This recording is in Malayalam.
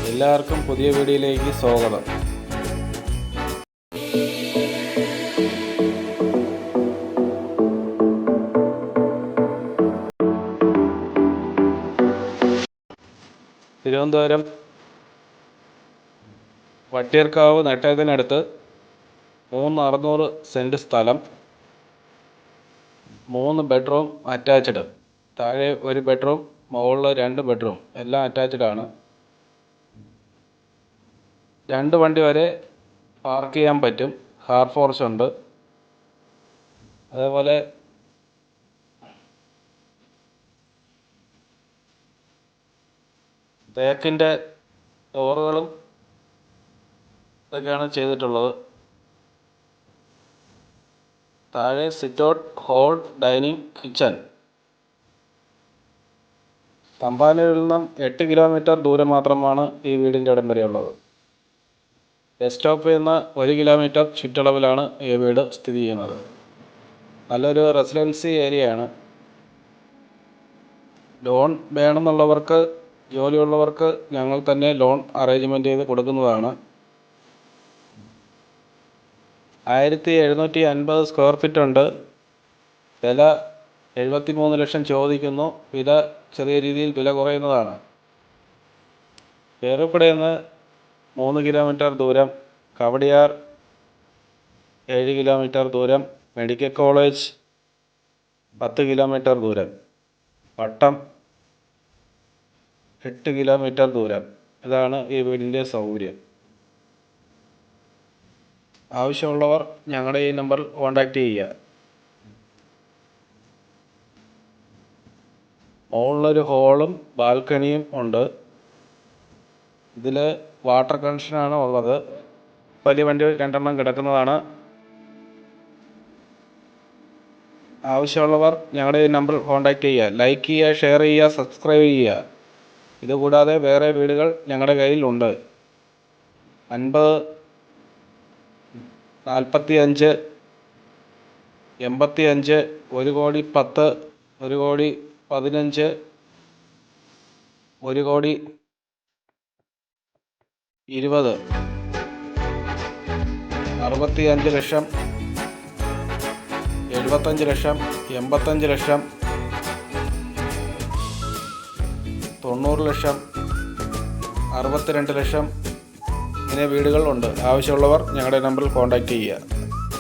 എല്ലാവർക്കും പുതിയ വീഡിയോയിലേക്ക് സ്വാഗതം. തിരുവനന്തപുരം വട്ടിയൂർക്കാവ് നെട്ടയത്തിനടുത്ത് 3,600 സെൻറ്റ് സ്ഥലം, 3 ബെഡ്റൂം അറ്റാച്ച്ഡ്. താഴെ 1 ബെഡ്റൂം, മുകളിൽ 2 ബെഡ്റൂം, എല്ലാം അറ്റാച്ച്ഡ് ആണ്. 2 വണ്ടി വരെ പാർക്ക് ചെയ്യാൻ പറ്റും. കാർ ഫോർച്ച് ഉണ്ട്. അതേപോലെ തേക്കിൻ്റെ ഡോറുകളും ഇതൊക്കെയാണ് ചെയ്തിട്ടുള്ളത്. താഴെ sit out, hall, dining, kitchen. തമ്പാനൂരിൽ നിന്നും 8 കിലോമീറ്റർ ദൂരം മാത്രമാണ് ഈ വീടിൻ്റെ ഇടം വരെയുള്ളത്. ബസ് സ്റ്റോപ്പിൽ നിന്ന് 1 കിലോമീറ്റർ ചുറ്റളവിലാണ് ഈ വീട് സ്ഥിതി ചെയ്യുന്നത്. നല്ലൊരു റെസിഡൻസി ഏരിയയാണ്. ലോൺ വേണമെന്നുള്ളവർക്ക്, ജോലിയുള്ളവർക്ക് ഞങ്ങൾ തന്നെ ലോൺ അറേഞ്ച്മെൻറ്റ് ചെയ്ത് കൊടുക്കുന്നതാണ്. 1750 സ്ക്വയർ ഫീറ്റ് ഉണ്ട്. വില 73 ലക്ഷം ചോദിക്കുന്നു. വില ചെറിയ രീതിയിൽ വില കുറയുന്നതാണ്. പേരുപ്പടിയിൽ നിന്ന് 3 കിലോമീറ്റർ ദൂരം, കവടിയാർ 7 കിലോമീറ്റർ ദൂരം, മെഡിക്കൽ കോളേജ് 10 കിലോമീറ്റർ ദൂരം, പട്ടം 8 കിലോമീറ്റർ ദൂരം. ഇതാണ് ഈ വീടിൻ്റെ സൗകര്യം. ആവശ്യമുള്ളവർ ഞങ്ങളുടെ ഈ നമ്പറിൽ കോൺടാക്റ്റ് ചെയ്യുക. മുകളിലൊരു ഹോളും ബാൽക്കണിയും ഉണ്ട്. ഇതിൽ വാട്ടർ കണക്ഷനാണ് ഉള്ളത്. വലിയ വണ്ടി 2 കിടക്കുന്നതാണ്. ആവശ്യമുള്ളവർ ഞങ്ങളുടെ ഈ നമ്പറിൽ കോൺടാക്റ്റ് ചെയ്യുക. ലൈക്ക് ചെയ്യുക, ഷെയർ ചെയ്യുക, സബ്സ്ക്രൈബ് ചെയ്യുക. ഇതുകൂടാതെ വേറെ വീടുകൾ ഞങ്ങളുടെ കയ്യിലുണ്ട്. 50, 45, 85, 1,10,00,000, 1,15,00,000, 1,20,00,000, 65 ലക്ഷം, 75 ലക്ഷം, 85 ലക്ഷം, 90 ലക്ഷം, 62 ലക്ഷം, ഇങ്ങനെ വീടുകളുണ്ട്. ആവശ്യമുള്ളവർ ഞങ്ങളുടെ നമ്പറിൽ കോൺടാക്റ്റ് ചെയ്യുക.